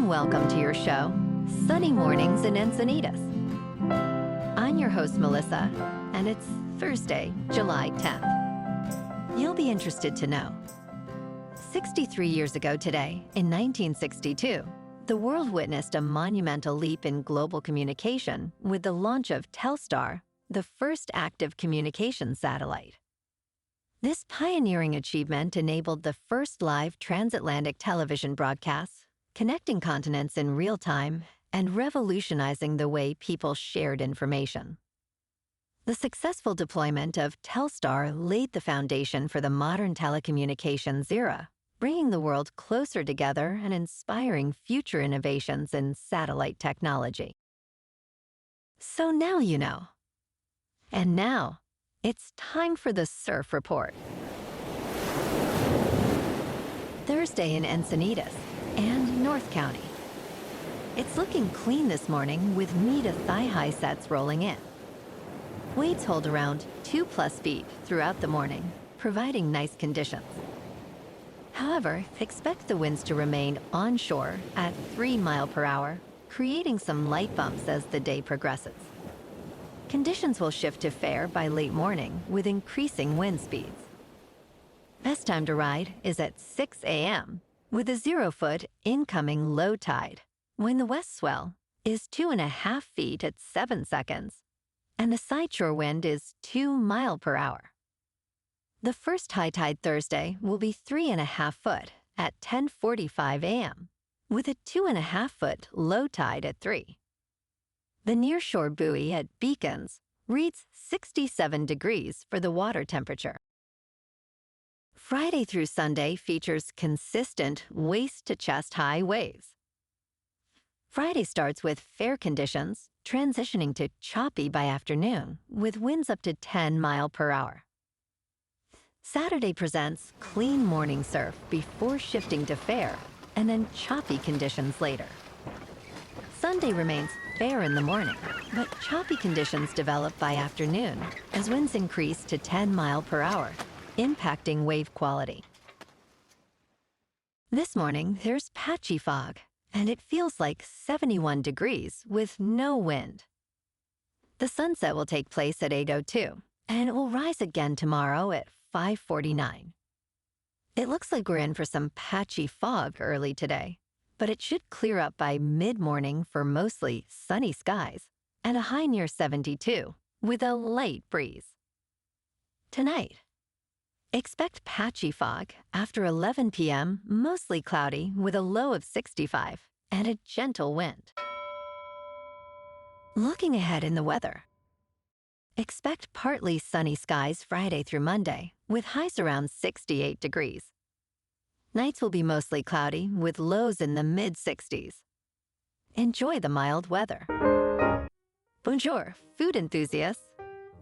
and welcome to your show, Sunny Mornings in Encinitas. I'm your host, Melissa, and it's Thursday, July 10th. You'll be interested to know. 63 years ago today, in 1962, the world witnessed a monumental leap in global communication with the launch of Telstar, the first active communication satellite. This pioneering achievement enabled the first live transatlantic television broadcasts, connecting continents in real time and revolutionizing the way people shared information. The successful deployment of Telstar laid the foundation for the modern telecommunications era, bringing the world closer together and inspiring future innovations in satellite technology. So now you know. And now, it's time for the Surf Report. Thursday in Encinitas and North County. It's looking clean this morning with knee to thigh-high sets rolling in. Waves hold around 2+ feet throughout the morning, providing nice conditions. However, expect the winds to remain onshore at 3 miles per hour, creating some light bumps as the day progresses. Conditions will shift to fair by late morning with increasing wind speeds. Best time to ride is at 6 a.m. with a 0-foot incoming low tide, when the west swell is 2.5 feet at 7 seconds, and the sideshore wind is 2 miles per hour. The first high tide Thursday will be 3.5 foot at 10:45 a.m., with a 2.5-foot low tide at 3. The nearshore buoy at Beacons reads 67 degrees for the water temperature. Friday through Sunday features consistent waist-to-chest high waves. Friday starts with fair conditions, transitioning to choppy by afternoon, with winds up to 10 miles per hour. Saturday presents clean morning surf before shifting to fair, and then choppy conditions later. Sunday remains fair in the morning, but choppy conditions develop by afternoon as winds increase to 10 miles per hour, impacting wave quality. This morning, there's patchy fog, and it feels like 71 degrees with no wind. The sunset will take place at 8:02, and it will rise again tomorrow at 5:49. It looks like we're in for some patchy fog early today, but it should clear up by mid-morning for mostly sunny skies and a high near 72 with a light breeze. Tonight, expect patchy fog after 11 p.m., mostly cloudy with a low of 65 and a gentle wind. Looking ahead in the weather. Expect partly sunny skies Friday through Monday, with highs around 68 degrees. Nights will be mostly cloudy, with lows in the mid-60s. Enjoy the mild weather. Bonjour, food enthusiasts.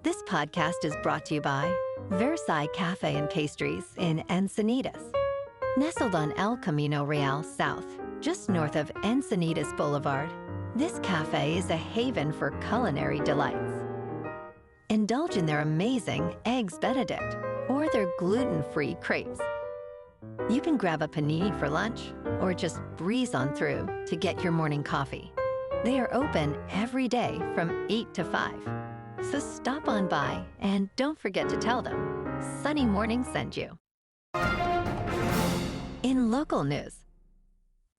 This podcast is brought to you by Versailles Cafe and Pastries in Encinitas. Nestled on El Camino Real South, just north of Encinitas Boulevard, this cafe is a haven for culinary delights. Indulge in their amazing Eggs Benedict or their gluten-free crepes. You can grab a panini for lunch or just breeze on through to get your morning coffee. They are open every day from 8 to 5. So stop on by and don't forget to tell them Sunny Morning sent you. In local news,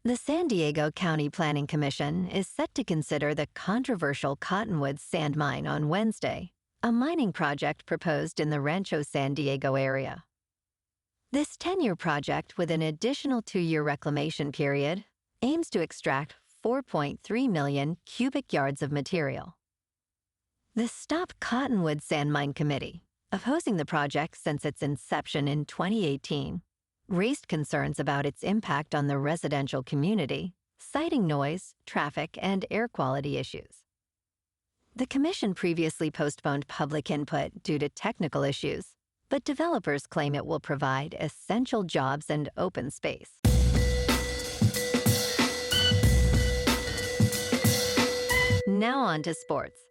the San Diego County Planning Commission is set to consider the controversial Cottonwood sand mine on Wednesday, a mining project proposed in the Rancho San Diego area. This 10-year project with an additional 2-year reclamation period aims to extract 4.3 million cubic yards of material. The Stop Cottonwood Sand Mine Committee, opposing the project since its inception in 2018, raised concerns about its impact on the residential community, citing noise, traffic, and air quality issues. The commission previously postponed public input due to technical issues, but developers claim it will provide essential jobs and open space. Now on to sports.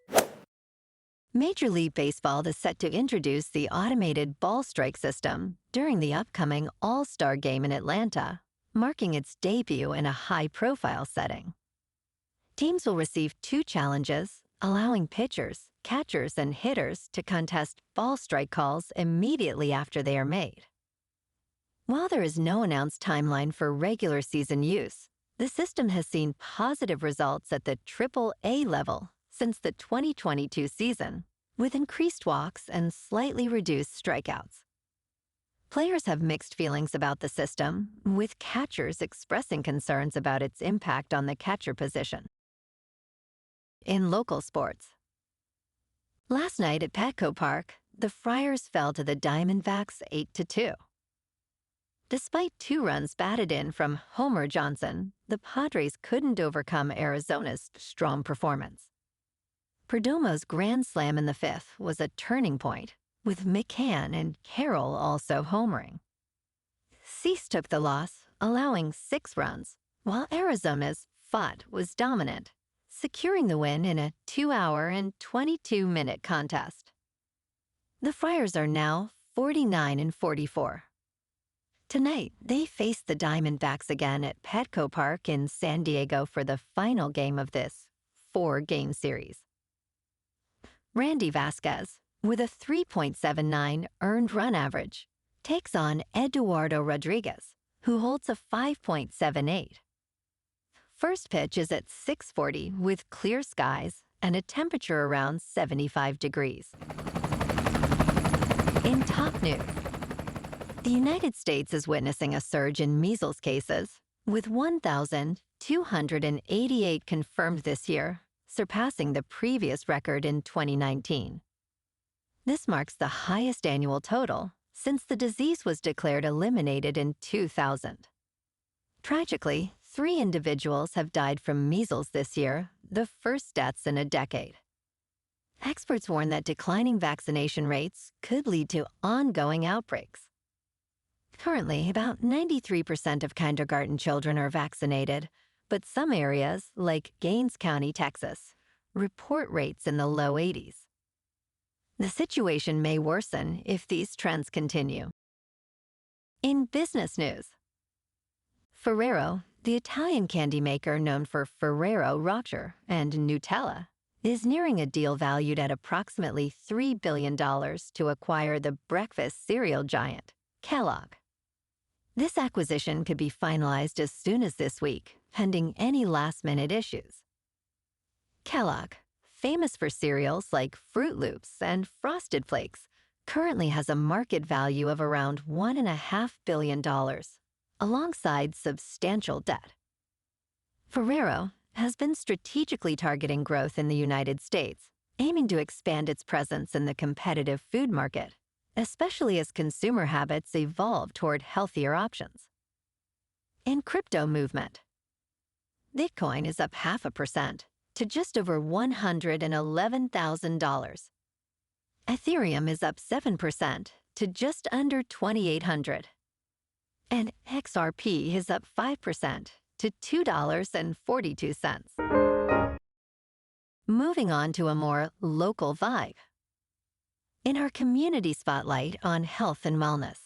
Major League Baseball is set to introduce the automated ball strike system during the upcoming All-Star Game in Atlanta, marking its debut in a high-profile setting. Teams will receive 2 challenges, allowing pitchers, catchers, and hitters to contest ball strike calls immediately after they are made. While there is no announced timeline for regular season use, the system has seen positive results at the Triple-A level since the 2022 season, with increased walks and slightly reduced strikeouts. Players have mixed feelings about the system, with catchers expressing concerns about its impact on the catcher position. In local sports, last night at Petco Park, the Friars fell to the Diamondbacks 8-2. Despite 2 runs batted in from Homer Johnson, the Padres couldn't overcome Arizona's strong performance. Perdomo's grand slam in the 5th was a turning point, with McCann and Carroll also homering. Cease took the loss, allowing 6 runs, while Arizona's Pfaadt was dominant, securing the win in a 2-hour and 22-minute contest. The Friars are now 49-44. Tonight, they face the Diamondbacks again at Petco Park in San Diego for the final game of this 4-game series. Randy Vasquez, with a 3.79 earned run average, takes on Eduardo Rodriguez, who holds a 5.78. First pitch is at 6:40 with clear skies and a temperature around 75 degrees. In top news, the United States is witnessing a surge in measles cases, with 1,288 confirmed this year, surpassing the previous record in 2019. This marks the highest annual total since the disease was declared eliminated in 2000. Tragically, 3 individuals have died from measles this year, the first deaths in a decade. Experts warn that declining vaccination rates could lead to ongoing outbreaks. Currently, about 93% of kindergarten children are vaccinated, but some areas, like Gaines County, Texas, report rates in the low 80s. The situation may worsen if these trends continue. In business news, Ferrero, the Italian candy maker known for Ferrero Rocher and Nutella, is nearing a deal valued at approximately $3 billion to acquire the breakfast cereal giant, Kellogg. This acquisition could be finalized as soon as this week, pending any last-minute issues. Kellogg, famous for cereals like Fruit Loops and Frosted Flakes, currently has a market value of around $1.5 billion, alongside substantial debt. Ferrero has been strategically targeting growth in the United States, aiming to expand its presence in the competitive food market, especially as consumer habits evolve toward healthier options. In crypto movement, Bitcoin is up 0.5% to just over $111,000. Ethereum is up 7% to just under 2,800. And XRP is up 5% to $2.42. Moving on to a more local vibe. In our community spotlight on health and wellness,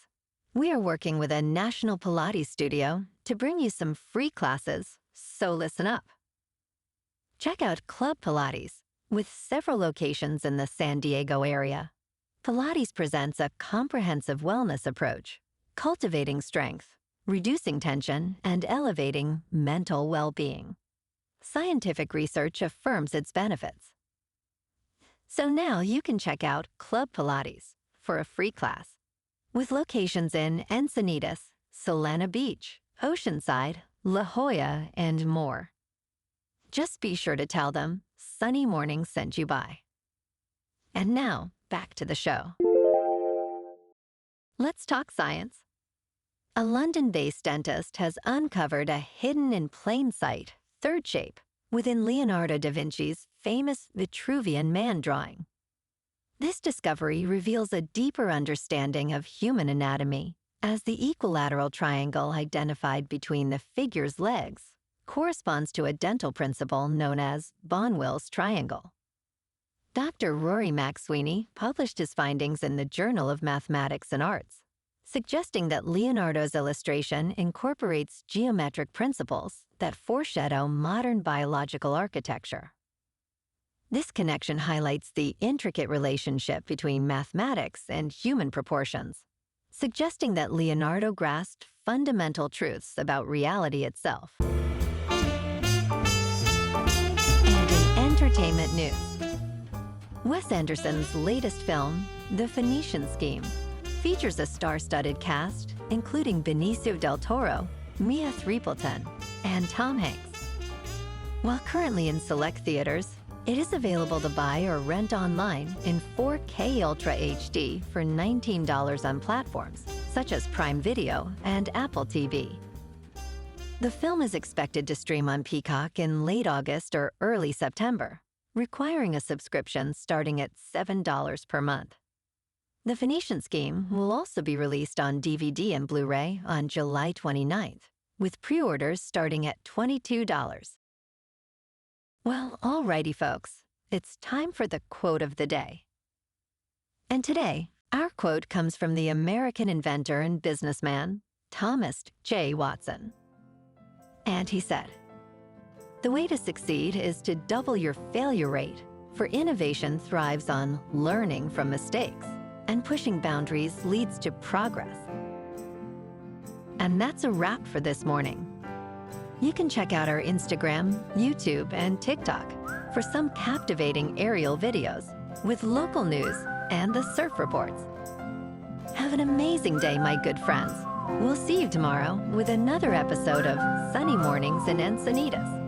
we are working with a national Pilates studio to bring you some free classes, so listen up. Check out Club Pilates, with several locations in the San Diego area. Pilates presents a comprehensive wellness approach, cultivating strength, reducing tension, and elevating mental well-being. Scientific research affirms its benefits. So now you can check out Club Pilates for a free class, with locations in Encinitas, Solana Beach, Oceanside, La Jolla, and more. Just be sure to tell them Sunny Morning sent you by. And now, back to the show. Let's talk science. A London-based dentist has uncovered a hidden-in-plain-sight third shape within Leonardo da Vinci's famous Vitruvian Man drawing. This discovery reveals a deeper understanding of human anatomy, as the equilateral triangle identified between the figure's legs corresponds to a dental principle known as Bonwell's triangle. Dr. Rory McSweeney published his findings in the Journal of Mathematics and Arts, suggesting that Leonardo's illustration incorporates geometric principles that foreshadow modern biological architecture. This connection highlights the intricate relationship between mathematics and human proportions, suggesting that Leonardo grasped fundamental truths about reality itself. And in entertainment news, Wes Anderson's latest film, The Phoenician Scheme, features a star-studded cast, including Benicio del Toro, Mia Threepleton, and Tom Hanks. While currently in select theaters, it is available to buy or rent online in 4K Ultra HD for $19 on platforms such as Prime Video and Apple TV. The film is expected to stream on Peacock in late August or early September, requiring a subscription starting at $7 per month. The Phoenician Scheme will also be released on DVD and Blu-ray on July 29th, with pre-orders starting at $22. Well, alrighty folks, it's time for the quote of the day. And today, our quote comes from the American inventor and businessman, Thomas J. Watson. And he said, "The way to succeed is to double your failure rate, for innovation thrives on learning from mistakes, and pushing boundaries leads to progress." And that's a wrap for this morning. You can check out our Instagram, YouTube, and TikTok for some captivating aerial videos with local news and the surf reports. Have an amazing day, my good friends. We'll see you tomorrow with another episode of Sunny Mornings in Encinitas.